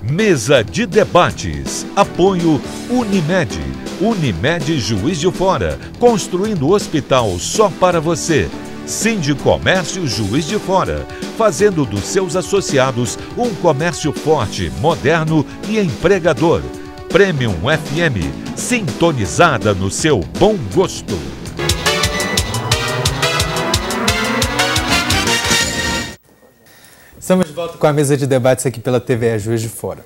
Mesa de debates. Apoio Unimed. Unimed Juiz de Fora. Construindo hospital só para você. Sindicomércio Juiz de Fora. Fazendo dos seus associados um comércio forte, moderno e empregador. Premium FM. Sintonizada no seu bom gosto. Estamos de volta com a mesa de debates aqui pela TVE Juiz de Fora.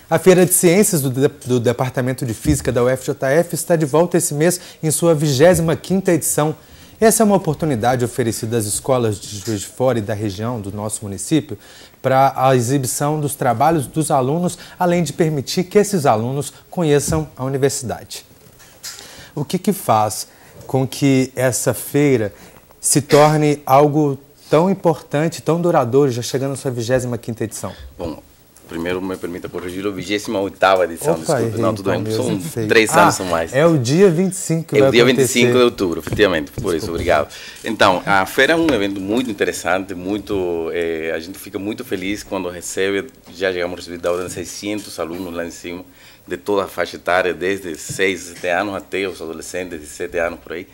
A Feira de Ciências do Departamento de Física da UFJF está de volta esse mês em sua 25ª edição. Essa é uma oportunidade oferecida às escolas de Juiz de Fora e da região do nosso município para a exibição dos trabalhos dos alunos, além de permitir que esses alunos conheçam a universidade. O que faz com que essa feira se torne algo tão importante, tão duradouro, já chegando à sua 25ª edição? Bom, primeiro me permita corrigir, a 28ª edição, Opa, desculpe, não, tudo bem, são feio. 3 anos ou mais. É o dia 25 que É vai o dia acontecer. 25 de outubro, efetivamente, por isso, obrigado. Então, a feira é um evento muito interessante, a gente fica muito feliz quando recebe, já chegamos a receber da ordem de 600 alunos lá em cima, de toda a faixa etária, desde 6, 7 anos até os adolescentes de 7 anos por aí.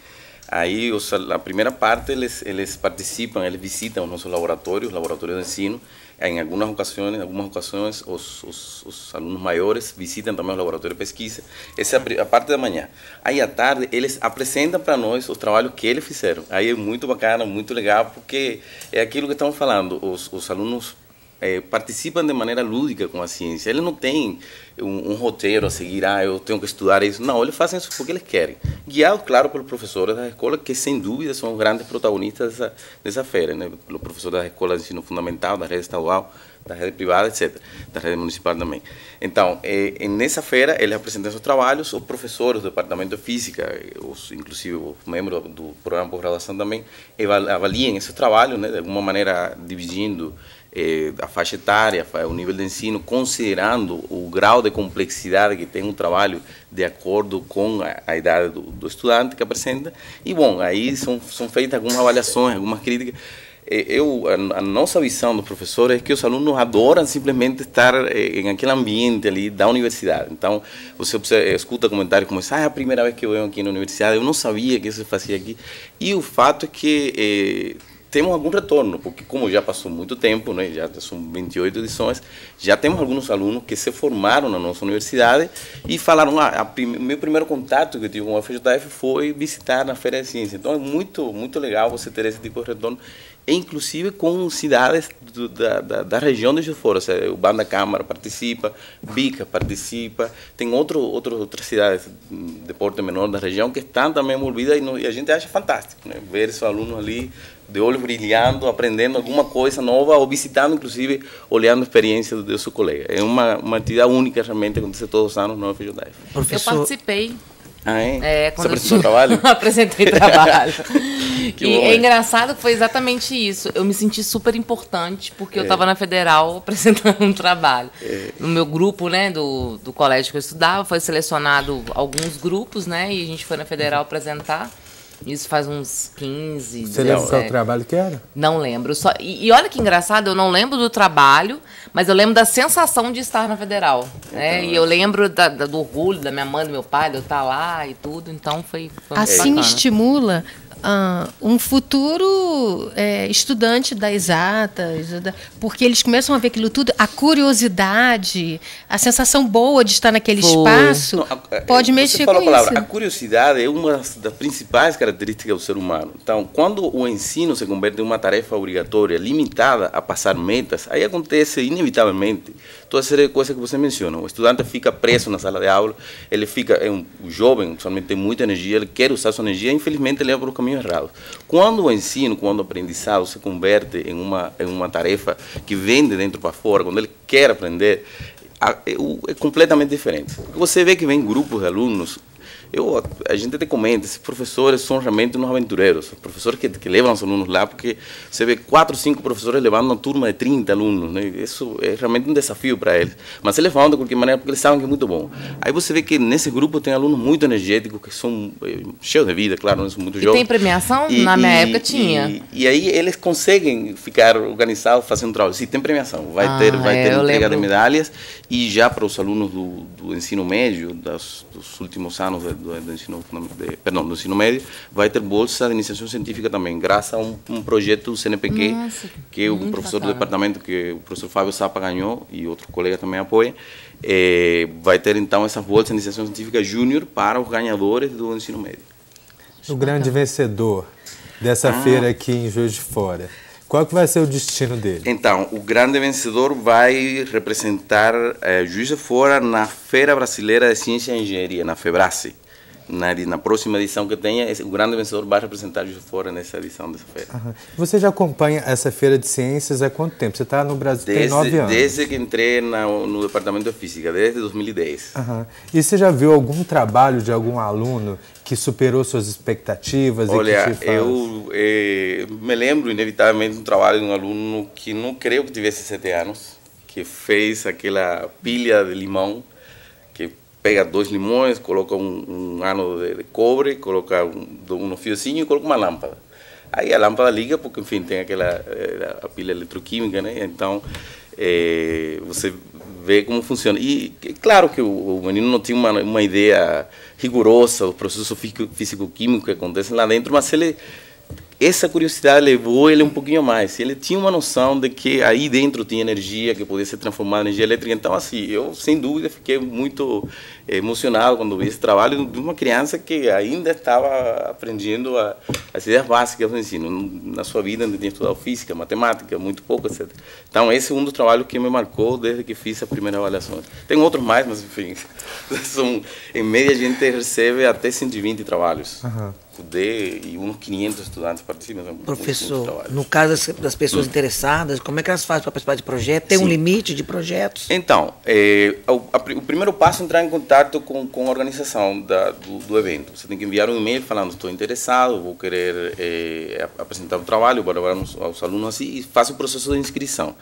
Aí, a primeira parte, eles participam, eles visitam os nossos laboratórios de ensino. Em algumas ocasiões, os alunos maiores visitam também os laboratórios de pesquisa. Essa é a parte da manhã. Aí, à tarde, eles apresentam para nós os trabalhos que eles fizeram. Aí é muito bacana, muito legal, porque é aquilo que estamos falando. Os alunos participam de maneira lúdica com a ciência. Eles não têm um roteiro a seguir, eu tenho que estudar isso. Não, eles fazem isso porque eles querem. Guiados, claro, pelos professores da escola, que sem dúvida são os grandes protagonistas dessa feira, né? Pelos professores da escola de ensino fundamental, da rede estadual, da rede privada, etc., da rede municipal também. Então, nessa feira, eles apresentam seus trabalhos, os professores do departamento de física, inclusive os membros do programa de pós-graduação também, avaliam esse trabalho, né? De alguma maneira dividindo a faixa etária, o nível de ensino, considerando o grau de complexidade que tem um trabalho de acordo com a idade do estudante que apresenta. E, bom, aí são feitas algumas avaliações, algumas críticas. A nossa visão do professor é que os alunos adoram simplesmente estar em aquele ambiente ali da universidade. Então, você escuta comentários como esse, é a primeira vez que eu venho aqui na universidade, eu não sabia que isso se fazia aqui. E o fato é que temos algum retorno, porque como já passou muito tempo, né, já são 28 edições, já temos alguns alunos que se formaram na nossa universidade e falaram, meu primeiro contato que eu tive com a UFJF foi visitar na Feira de Ciência. Então é muito, muito legal você ter esse tipo de retorno, e inclusive com cidades da região de Juiz de Fora. O Banda Câmara participa, Bica participa, tem outras cidades de porte menor da região que estão também envolvidas e a gente acha fantástico, né? Ver esses alunos ali de olho brilhando, aprendendo alguma coisa nova ou visitando, inclusive, olhando a experiência do seu colega. É uma atividade única, realmente, que acontece todos os anos no UFJF. Eu participei. Ah, é? Você Quando apresentou trabalho? Apresentei trabalho. Que E bom, é engraçado que foi exatamente isso. Eu me senti super importante porque eu estava na Federal apresentando um trabalho. No meu grupo, né, do colégio que eu estudava, foi selecionado alguns grupos, né, e a gente foi na Federal apresentar. Isso faz uns 15... Você lembra qual trabalho que era? Não lembro. E olha que engraçado, eu não lembro do trabalho, mas eu lembro da sensação de estar na Federal. Né? E eu lembro do orgulho da minha mãe, do meu pai, de eu estar lá e tudo. Então foi assim bacana. Estimula um futuro estudante das exatas, porque eles começam a ver aquilo tudo, a curiosidade, a sensação boa de estar naquele espaço, pode mexer com isso. A curiosidade é uma das principais características do ser humano. Então, quando o ensino se converte em uma tarefa obrigatória, limitada a passar metas, aí acontece inevitavelmente toda essa série de coisas que você menciona. O estudante fica preso na sala de aula, ele fica, o jovem, usualmente tem muita energia, ele quer usar sua energia, infelizmente ele leva para o caminho errado. Quando o ensino, quando o aprendizado se converte em uma tarefa que vem de dentro para fora, quando ele quer aprender, é completamente diferente. Você vê que vem grupos de alunos A gente até comenta, esses professores são realmente uns aventureiros, professores que levam os alunos lá, porque você vê 4, 5 professores levando uma turma de 30 alunos, né? Isso é realmente um desafio para eles, mas eles vão de qualquer maneira porque eles sabem que é muito bom. Aí você vê que nesse grupo tem alunos muito energéticos, que são cheios de vida, claro, não são muito jovens. E tem premiação? Na minha época tinha. E aí eles conseguem ficar organizados fazendo trabalho. Sim, tem premiação, vai ter entrega de medalhas, e já para os alunos do ensino médio, dos últimos anos do ensino médio, vai ter bolsa de iniciação científica também, graças a um projeto do CNPq. Nossa, que o professor do departamento, que o professor Fábio Sapa ganhou, e outro colega também apoia. Vai ter então essas bolsas de iniciação científica júnior para os ganhadores do ensino médio. O grande vencedor dessa feira aqui em Juiz de Fora, qual que vai ser o destino dele? Então, o grande vencedor vai representar Juiz de Fora na Feira Brasileira de Ciência e Engenharia, na FEBRACE. Na próxima edição que tenha, o grande vencedor vai representar Juiz de Fora nessa edição dessa feira. Você já acompanha essa feira de ciências há quanto tempo? Você está no Brasil tem 9 anos. Desde que entrei no departamento de física, desde 2010. E você já viu algum trabalho de algum aluno que superou suas expectativas? Olha, eu me lembro inevitavelmente de um trabalho de um aluno que não creio que tivesse 7 anos, que fez aquela pilha de limão, que pega 2 limões, coloca um ano de cobre, coloca um fiozinho e coloca uma lâmpada. Aí a lâmpada liga porque, enfim, tem a pilha eletroquímica, né? Então, você vê como funciona. E claro que o menino não tinha uma ideia rigorosa do processo físico-químico que acontece lá dentro, mas essa curiosidade levou ele um pouquinho mais. Ele tinha uma noção de que aí dentro tinha energia que podia ser transformada em energia elétrica. Então, assim, eu, sem dúvida, fiquei muito emocionado quando vi esse trabalho de uma criança que ainda estava aprendendo as ideias básicas do ensino. Na sua vida, ainda tinha estudado física, matemática, muito pouco, etc. Então, esse é um dos trabalhos que me marcou desde que fiz a primeira avaliação. Tem outros mais, mas, enfim, em média, a gente recebe até 120 trabalhos. E uns 500 estudantes participam. Professor, no caso das pessoas interessadas, como é que elas fazem para participar de projeto? Tem um limite de projetos? Então, o primeiro passo é entrar em contato com a organização do evento. Você tem que enviar um e-mail falando: estou interessado, vou querer apresentar o trabalho para aos alunos assim, e faça o processo de inscrição.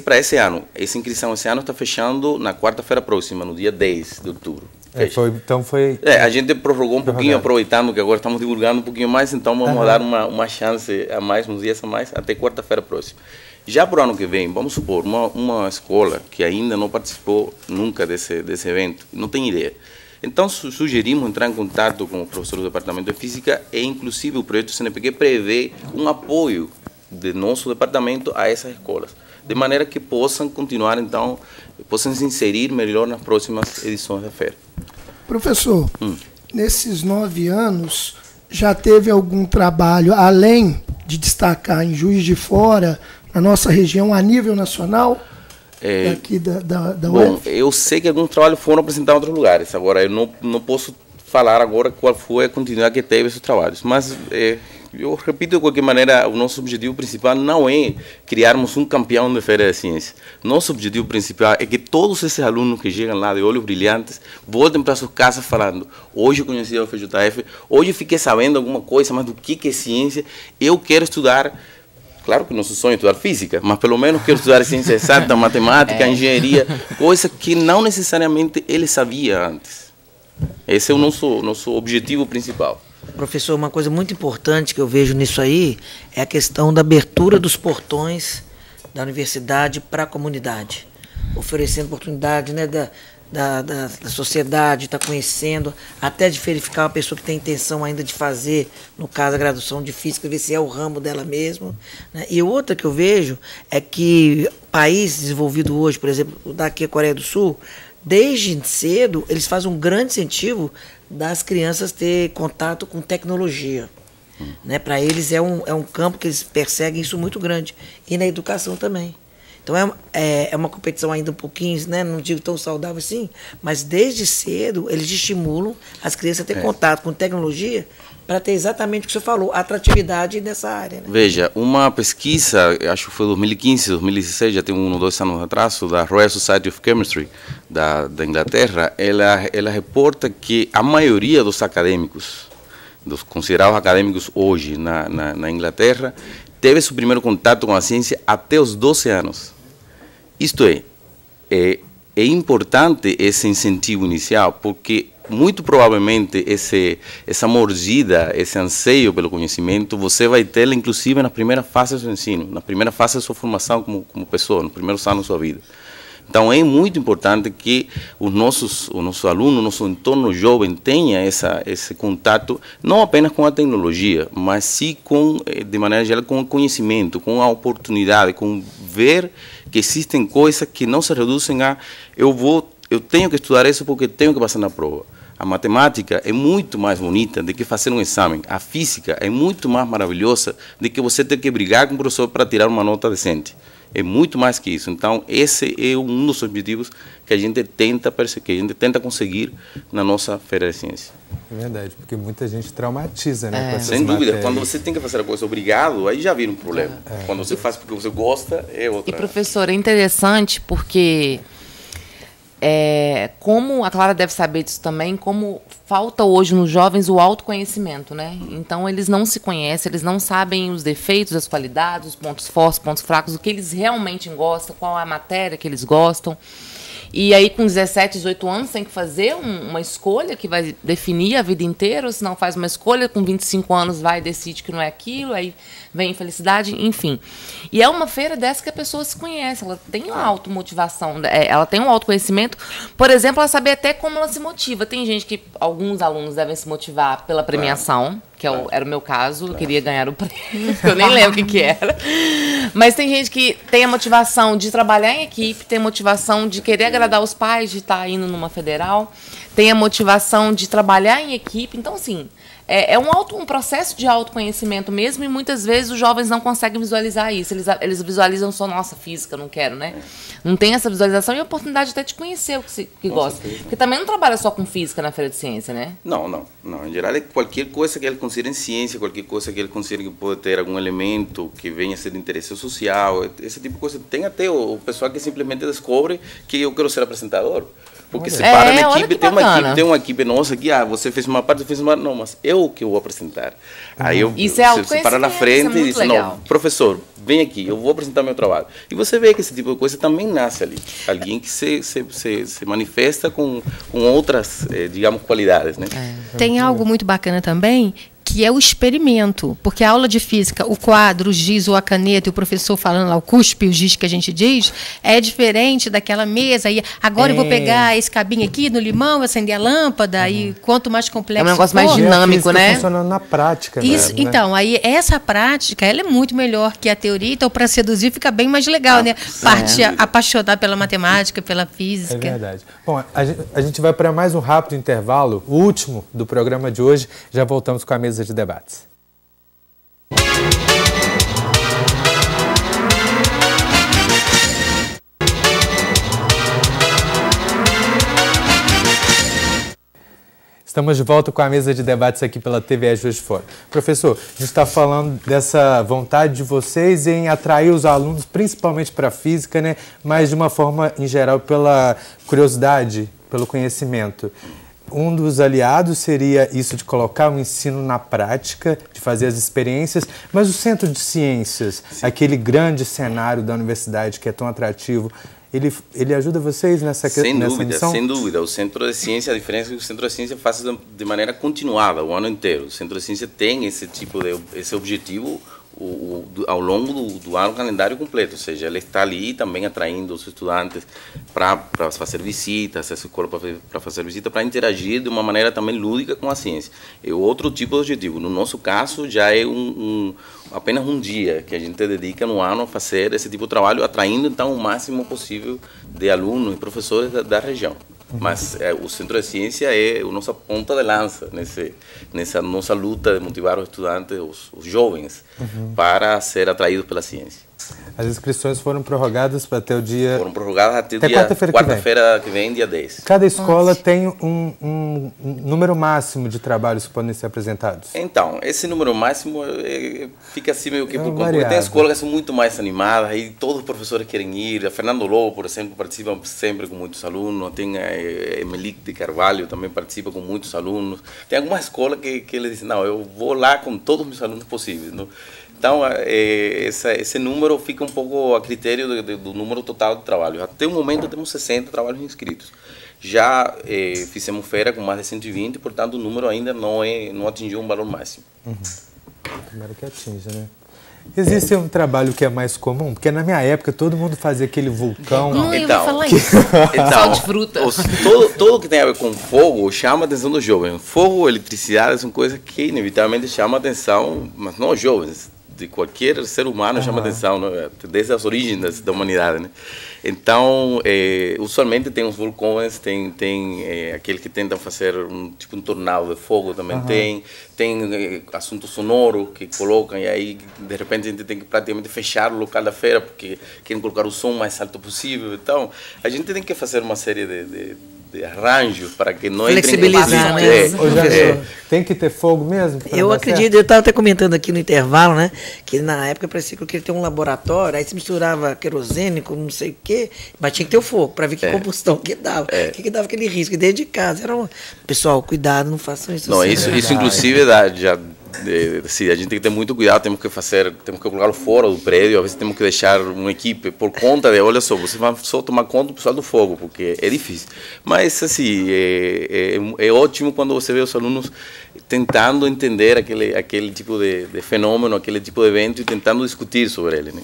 Para esse ano, essa inscrição esse ano está fechando na quarta-feira próxima, no dia 10 de outubro. A gente prorrogou um pouquinho, aproveitando que agora estamos divulgando um pouquinho mais, então vamos dar uma chance a mais, uns dias a mais, até quarta-feira próxima. Já para o ano que vem, vamos supor, uma escola que ainda não participou nunca desse evento, não tem ideia. Então, sugerimos entrar em contato com o professor do departamento de física, e inclusive o projeto CNPq prevê um apoio do nosso departamento a essas escolas, de maneira que possam continuar, então, possam se inserir melhor nas próximas edições da feira. Professor, nesses 9 anos, já teve algum trabalho, além de destacar em Juiz de Fora, na nossa região, a nível nacional, daqui da Bom, eu sei que alguns trabalhos foram apresentados em outros lugares. Agora, eu não posso falar agora qual foi a continuidade que teve esses trabalhos, mas eu repito, de qualquer maneira, o nosso objetivo principal não é criarmos um campeão de feira de ciência. Nosso objetivo principal é que todos esses alunos que chegam lá de olhos brilhantes voltem para suas casas falando: hoje eu conheci a UFJF, hoje eu fiquei sabendo alguma coisa mais do que é ciência, eu quero estudar. Claro que nosso sonho é estudar física, mas pelo menos quero estudar ciência exata, matemática, engenharia, coisa que não necessariamente ele sabia antes. Esse é o nosso objetivo principal. Professor, uma coisa muito importante que eu vejo nisso aí é a questão da abertura dos portões da universidade para a comunidade, oferecendo oportunidade, né, da sociedade, estar conhecendo, até de verificar uma pessoa que tem intenção ainda de fazer, no caso, a graduação de física, ver se é o ramo dela mesmo, né? E outra que eu vejo é que países desenvolvidos hoje, por exemplo, daqui a Coreia do Sul, desde cedo, eles fazem um grande incentivo das crianças ter contato com tecnologia. Né? Para eles é um campo que eles perseguem isso muito grande. E na educação também. Então é uma competição ainda um pouquinho, né, não digo tão saudável assim, mas desde cedo eles estimulam as crianças a ter contato com tecnologia para ter exatamente o que você falou, a atratividade dessa área. Né? Veja, uma pesquisa, acho que foi 2015, 2016, já tem 1 ou 2 anos atrás, da Royal Society of Chemistry da Inglaterra, ela reporta que a maioria dos acadêmicos, dos considerados acadêmicos hoje na Inglaterra, teve seu primeiro contato com a ciência até os 12 anos. Isto é importante esse incentivo inicial, porque muito provavelmente essa mordida, esse anseio pelo conhecimento, você vai ter, inclusive, na primeira fase do seu ensino, na primeira fase da sua formação como pessoa, no primeiro ano da sua vida. Então, é muito importante que o nosso aluno, o nosso entorno jovem tenha esse contato, não apenas com a tecnologia, mas sim de maneira geral, com o conhecimento, com a oportunidade, com ver que existem coisas que não se reduzem a eu tenho que estudar isso porque tenho que passar na prova. A matemática é muito mais bonita do que fazer um exame. A física é muito mais maravilhosa do que você ter que brigar com o professor para tirar uma nota decente. É muito mais que isso. Então, esse é um dos objetivos que a gente tenta conseguir na nossa Feira de Ciência. É verdade, porque muita gente traumatiza, né? Com essas Sem dúvida. matérias. Quando você tem que fazer a coisa obrigado, aí já vira um problema. Quando você faz porque você gosta, é outra. E, professor, é interessante porque... como a Clara deve saber disso também, como falta hoje nos jovens o autoconhecimento, né? Então, eles não se conhecem, eles não sabem os defeitos, as qualidades, os pontos fortes, pontos fracos, o que eles realmente gostam, qual é a matéria que eles gostam. E aí, com 17, 18 anos, tem que fazer uma escolha que vai definir a vida inteira, ou se não faz uma escolha, com 25 anos vai e decide que não é aquilo, aí vem infelicidade, enfim. E é uma feira dessa que a pessoa se conhece, ela tem uma automotivação, ela tem um autoconhecimento, por exemplo, ela sabe até como ela se motiva. Tem gente que, alguns alunos devem se motivar pela premiação, que era o meu caso, eu queria ganhar o prêmio, eu nem lembro o que era. Mas tem gente que tem a motivação de trabalhar em equipe, tem a motivação de querer agradar os pais, de estar indo numa federal, tem a motivação de trabalhar em equipe. Então, assim, é um processo de autoconhecimento mesmo, e muitas vezes os jovens não conseguem visualizar isso. Eles visualizam só, nossa, física, não quero, né? Não tem essa visualização e a oportunidade até de conhecer o que gosta. Porque também não trabalha só com física na Feira de Ciência, né? Não. Em geral, é qualquer coisa que ele considere em ciência, qualquer coisa que ele considere que pode ter algum elemento que venha a ser de interesse social, esse tipo de coisa. Tem até o pessoal que simplesmente descobre que eu quero ser apresentador. Porque você para na equipe, tem uma equipe nossa aqui, você fez uma parte, não, mas eu que vou apresentar. Aí você para na frente e diz, não, professor, vem aqui, eu vou apresentar meu trabalho. E você vê que esse tipo de coisa também nasce ali. Alguém que se manifesta com outras, digamos, qualidades, né? Tem algo muito bacana também, que é o experimento, porque a aula de física, o quadro, o giz, ou a caneta, e o professor falando lá, o cuspe, o giz que a gente diz, é diferente daquela mesa, e agora eu vou pegar esse cabinho aqui no limão, acender a lâmpada, e quanto mais complexo é um negócio mais dinâmico, né? Funcionando na prática. Isso, né? Então, aí essa prática, ela é muito melhor que a teoria, então para seduzir fica bem mais legal, né? Parte apaixonar pela matemática, pela física. É verdade. Bom, a gente vai para mais um rápido intervalo, o último do programa de hoje, já voltamos com a mesa de debates. Estamos de volta com a mesa de debates aqui pela TVE Juiz de Fora. Professor, a gente está falando dessa vontade de vocês em atrair os alunos, principalmente para a física, né? Mas de uma forma, em geral, pela curiosidade, pelo conhecimento. Um dos aliados seria isso de colocar o ensino na prática, de fazer as experiências, mas o Centro de Ciências, aquele grande cenário da universidade que é tão atrativo, ele ajuda vocês nessa missão? Sem dúvida. O Centro de Ciência, a diferença é que o Centro de Ciência faz de maneira continuada, o ano inteiro. O Centro de Ciência tem esse objetivo ao longo do ano calendário completo, ou seja, ele está ali também atraindo os estudantes para fazer visitas, essa escola para fazer visitas, para interagir de uma maneira também lúdica com a ciência. É outro tipo de objetivo. No nosso caso, já é apenas um dia que a gente dedica no ano a fazer esse tipo de trabalho, atraindo então o máximo possível de alunos e professores da região. Mas o Centro de Ciência é a nossa ponta de lança nessa nossa luta de motivar os estudantes, os jovens, para ser atraídos pela ciência. As inscrições foram prorrogadas até o dia... Foram prorrogadas até quarta-feira que vem, dia 10. Cada escola tem um número máximo de trabalhos que podem ser apresentados? Então, esse número máximo fica assim meio que por conta. Porque tem escolas que são muito mais animadas e todos os professores querem ir. A Fernando Lobo, por exemplo, participa sempre com muitos alunos. Tem a Emelic de Carvalho, também participa com muitos alunos. Tem algumas escolas que eles dizem, não, eu vou lá com todos os meus alunos possíveis. Não? Então, esse número fica um pouco a critério do número total de trabalho. Até o momento temos 60 trabalhos inscritos. Já fizemos feira com mais de 120, portanto o número ainda não atingiu um valor máximo. Primeiro que atinja, né? Existe um trabalho que é mais comum? Porque na minha época todo mundo fazia aquele vulcão. Não, eu vou falar isso. Sal de fruta. Tudo que tem a ver com fogo chama a atenção dos jovens. Fogo, eletricidade são coisas que inevitavelmente chamam a atenção, mas não os jovens. De qualquer ser humano chama atenção, né? Desde as origens da humanidade, né? Então, usualmente tem os vulcões, tem aqueles que tentam fazer um tornado de fogo também tem assunto sonoro que colocam e aí de repente a gente tem que praticamente fechar o local da feira porque querem colocar o som mais alto possível. Então, a gente tem que fazer uma série de arranjos para que não flexibilizar, né? Tem que ter fogo mesmo? Eu acredito, eu estava até comentando aqui no intervalo, né? Que na época parecia que eu queria ter um laboratório, aí se misturava querosene com não sei o quê, mas tinha que ter o fogo para ver que combustão que dava, que dava aquele risco. E dentro de casa era pessoal, cuidado, não façam isso. Não, assim, isso inclusive sim, a gente tem que ter muito cuidado, temos que colocar fora do prédio, às vezes temos que deixar uma equipe por conta de, olha só, você vai só tomar conta do pessoal do fogo, porque é difícil. Mas, assim, é ótimo quando você vê os alunos tentando entender aquele tipo de fenômeno, aquele tipo de evento e tentando discutir sobre ele, né?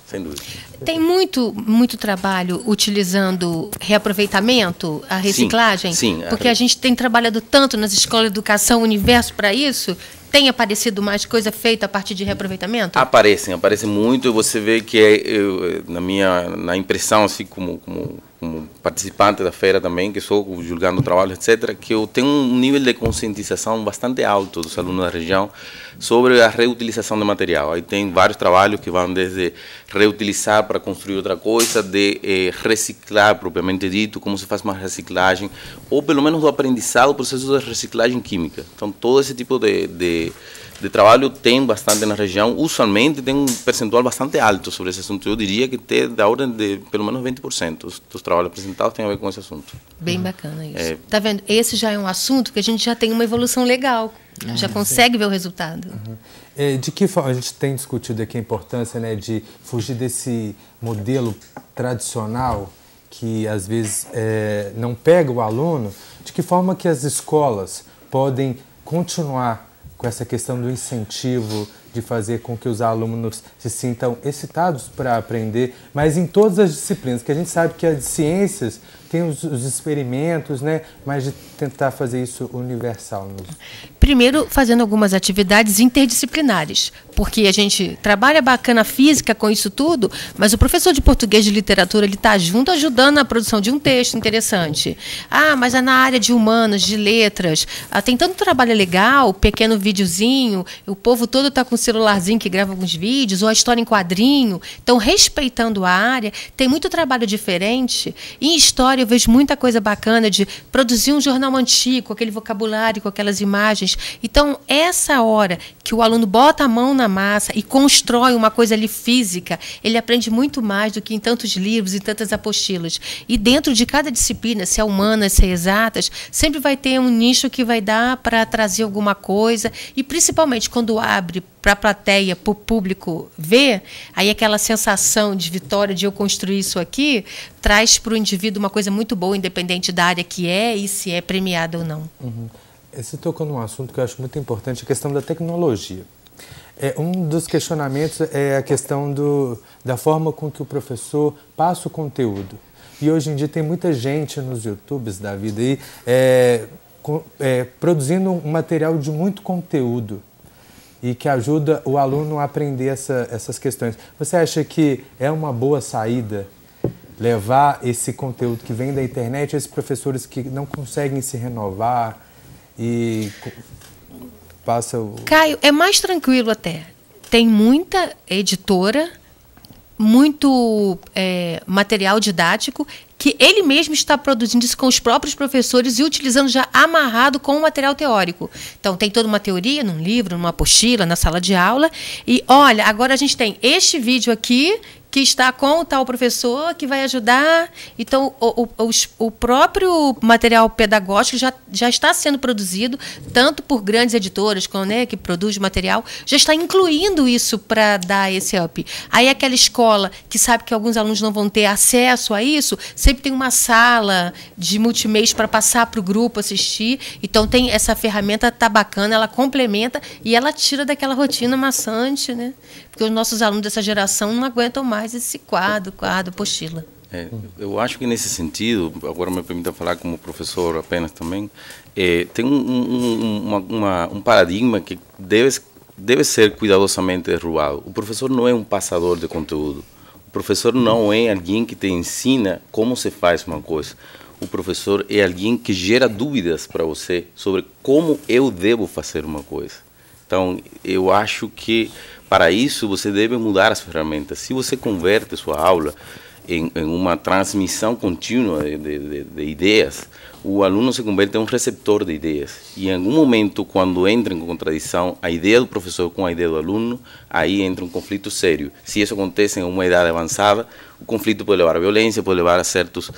Sem dúvida. Tem muito trabalho utilizando reaproveitamento, a reciclagem? Sim. Porque a gente tem trabalhado tanto nas escolas de educação, universo para isso. Tem aparecido mais coisa feita a partir de reaproveitamento? Aparecem muito, e você vê que na impressão, assim, como participante da feira também, que sou julgando o trabalho, etc., que eu tenho um nível de conscientização bastante alto dos alunos da região sobre a reutilização de material. Aí tem vários trabalhos que vão desde reutilizar para construir outra coisa, de reciclar propriamente dito, como se faz mais reciclagem, ou pelo menos do aprendizado do processo de reciclagem química. Então, todo esse tipo de trabalho tem bastante na região, usualmente tem um percentual bastante alto sobre esse assunto. Eu diria que tem da ordem de pelo menos 20% dos trabalhos apresentados tem a ver com esse assunto. Bem bacana isso. Tá vendo? Esse já é um assunto que a gente já tem uma evolução legal, já consegue ver o resultado. De que forma a gente tem discutido aqui a importância, né, de fugir desse modelo tradicional que às vezes não pega o aluno? De que forma que as escolas podem continuar com essa questão do incentivo, de fazer com que os alunos se sintam excitados para aprender, mas em todas as disciplinas, que a gente sabe que as ciências têm os experimentos, né, mas de tentar fazer isso universal. Primeiro, fazendo algumas atividades interdisciplinares, porque a gente trabalha bacana a física com isso tudo, mas o professor de português de literatura ele está junto ajudando na produção de um texto interessante. Mas é na área de humanas, de letras, tem tanto trabalho legal, pequeno videozinho, o povo todo está com um celularzinho que grava alguns vídeos, ou a história em quadrinho. Então, respeitando a área, tem muito trabalho diferente. Em história, eu vejo muita coisa bacana de produzir um jornal antigo, com aquele vocabulário, com aquelas imagens. Então, essa hora que o aluno bota a mão na massa e constrói uma coisa ali física, ele aprende muito mais do que em tantos livros e tantas apostilas. E dentro de cada disciplina, se é humanas, se é exatas, sempre vai ter um nicho que vai dar para trazer alguma coisa. E, principalmente, quando abre para a plateia, para o público ver, aí aquela sensação de vitória, de eu construir isso aqui, traz para o indivíduo uma coisa muito boa, independente da área que é e se é premiada ou não. Você tocou num assunto que eu acho muito importante, a questão da tecnologia. Um dos questionamentos é a questão da forma com que o professor passa o conteúdo. E hoje em dia tem muita gente nos YouTubes da vida aí, produzindo um material de muito conteúdo e que ajuda o aluno a aprender essas questões. Você acha que é uma boa saída levar esse conteúdo que vem da internet a esses professores que não conseguem se renovar e passa o... Caio, é mais tranquilo até. Tem muita editora muito material didático que ele mesmo está produzindo isso com os próprios professores e utilizando já amarrado com o material teórico. Então, tem toda uma teoria num livro, numa apostila, na sala de aula. E, olha, agora a gente tem este vídeo aqui, que está com o tal professor, que vai ajudar. Então, o próprio material pedagógico já está sendo produzido, tanto por grandes editoras, que produzem material, já está incluindo isso para dar esse up. Aí, aquela escola que sabe que alguns alunos não vão ter acesso a isso, sempre tem uma sala de multimeios para passar para o grupo assistir. Então, tem essa ferramenta, tá bacana, ela complementa e ela tira daquela rotina maçante, né? Porque os nossos alunos dessa geração não aguentam mais esse quadro, apostila. Eu acho que nesse sentido, agora me permita falar como professor apenas também, tem um paradigma que deve ser cuidadosamente derrubado. O professor não é um passador de conteúdo. O professor não é alguém que te ensina como se faz uma coisa. O professor é alguém que gera dúvidas para você sobre como eu devo fazer uma coisa. Então, eu acho que para isso você deve mudar as ferramentas. Se você converte sua aula em uma transmissão contínua de ideias, o aluno se converte em um receptor de ideias. E em algum momento, quando entra em contradição a ideia do professor com a ideia do aluno, aí entra um conflito sério. Se isso acontece em uma idade avançada, o conflito pode levar à violência, pode levar a certos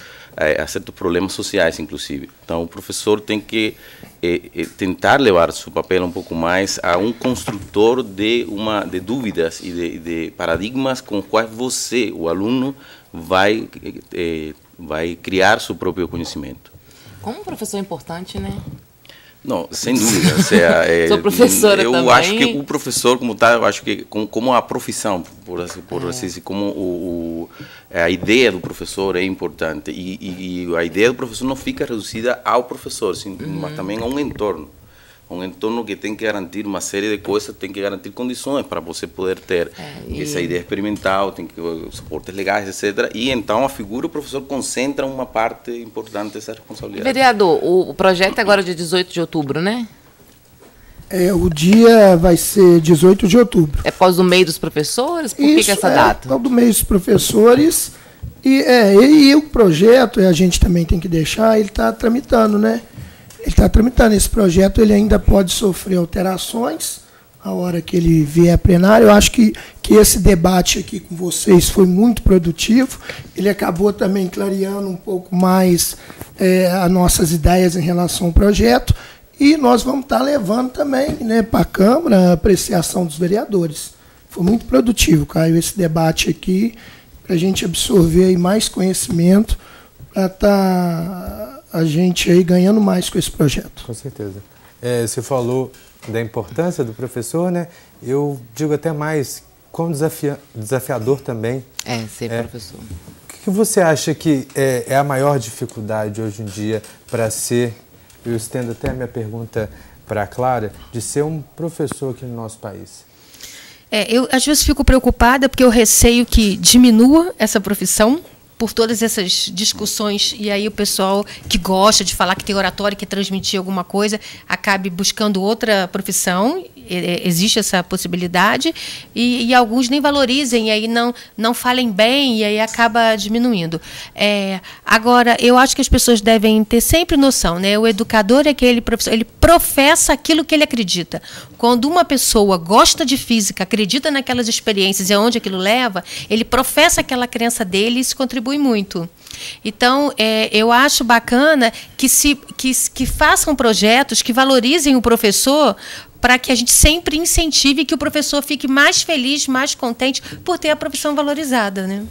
problemas sociais, inclusive. Então, o professor tem que tentar levar seu papel um pouco mais a um construtor de dúvidas e de paradigmas com os quais você, o aluno, vai criar seu próprio conhecimento. Como um professor é importante, né? Não, sem dúvida. Sou professora também. Eu acho que o professor, como tal, eu acho que como a profissão, por assim dizer, como a ideia do professor é importante. E a ideia do professor não fica reduzida ao professor, sim, mas também a um entorno. Um entorno que tem que garantir uma série de coisas, tem que garantir condições para você poder ter essa ideia experimental, tem que suportes legais, etc. E então a figura, o professor concentra uma parte importante dessa responsabilidade. Vereador, o projeto é agora dia 18 de outubro, né? O dia vai ser 18 de outubro. É após o mês dos professores? Por que essa data? É do mês dos professores. E o projeto, a gente também tem que deixar, ele está tramitando, né? Ele está tramitando esse projeto, ele ainda pode sofrer alterações a hora que ele vier a plenário. Eu acho que esse debate aqui com vocês foi muito produtivo. Ele acabou também clareando um pouco mais as nossas ideias em relação ao projeto. E nós vamos estar levando também, né, para a Câmara a apreciação dos vereadores. Foi muito produtivo, Caio, esse debate aqui, para a gente absorver aí mais conhecimento, para estar a gente aí ganhando mais com esse projeto. Com certeza. Você falou da importância do professor, né? Eu digo até mais, como desafiador também. Ser professor. O que você acha que é a maior dificuldade hoje em dia para ser, eu estendo até a minha pergunta para a Clara, de ser um professor aqui no nosso país? Eu às vezes fico preocupada porque eu receio que diminua essa profissão, por todas essas discussões, e aí o pessoal que gosta de falar que tem oratória, que transmitir alguma coisa, acabe buscando outra profissão. Existe essa possibilidade, e alguns nem valorizem, e aí não falem bem, e aí acaba diminuindo. Agora, eu acho que as pessoas devem ter sempre noção, né? O educador é aquele professor, ele professa aquilo que ele acredita. Quando uma pessoa gosta de física, acredita naquelas experiências e aonde aquilo leva, ele professa aquela crença dele e isso contribui muito. Então, eu acho bacana que façam projetos que valorizem o professor, para que a gente sempre incentive que o professor fique mais feliz, mais contente por ter a profissão valorizada, né?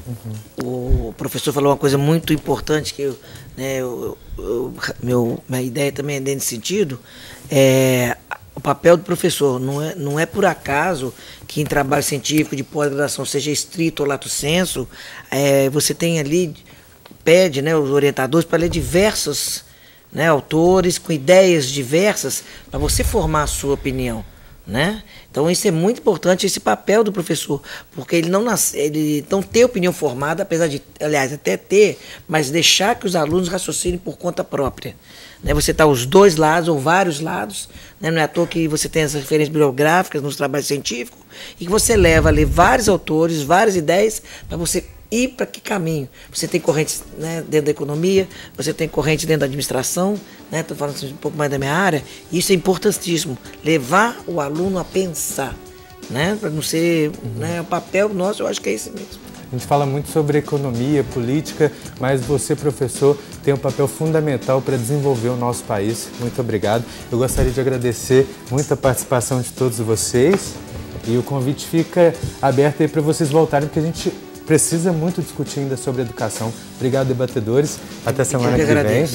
O professor falou uma coisa muito importante que minha ideia também é nesse sentido. O papel do professor não é por acaso que em trabalho científico de pós-graduação, seja estrito ou lato sensu, você tem ali, pede, né, os orientadores para ler diversos, né, autores com ideias diversas para você formar a sua opinião, né? Então isso é muito importante, esse papel do professor, porque ele não ter opinião formada, apesar de, aliás, até ter, mas deixar que os alunos raciocinem por conta própria. Você está os dois lados, ou vários lados, não é à toa que você tem as referências bibliográficas nos trabalhos científicos, e que você leva a ler vários autores, várias ideias, para você ir para que caminho. Você tem correntes, dentro da economia, você tem corrente dentro da administração, estou falando um pouco mais da minha área, e isso é importantíssimo, levar o aluno a pensar, para não ser o papel nosso, eu acho que é esse mesmo. A gente fala muito sobre economia, política, mas você, professor, tem um papel fundamental para desenvolver o nosso país. Muito obrigado. Eu gostaria de agradecer muito a participação de todos vocês e o convite fica aberto aí para vocês voltarem, porque a gente precisa muito discutir ainda sobre educação. Obrigado, debatedores. Até semana que vem.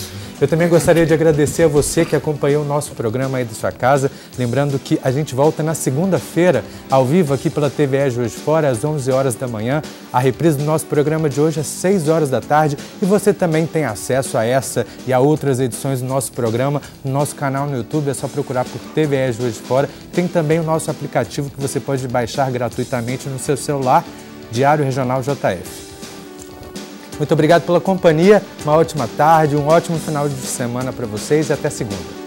Eu também gostaria de agradecer a você que acompanhou o nosso programa aí da sua casa. Lembrando que a gente volta na segunda-feira, ao vivo aqui pela TVE Juiz de Fora, às 11 horas da manhã. A reprise do nosso programa de hoje às 6 horas da tarde. E você também tem acesso a essa e a outras edições do nosso programa no nosso canal no YouTube. É só procurar por TVE Juiz de Fora. Tem também o nosso aplicativo que você pode baixar gratuitamente no seu celular, Diário Regional JF. Muito obrigado pela companhia, uma ótima tarde, um ótimo final de semana para vocês e até segunda.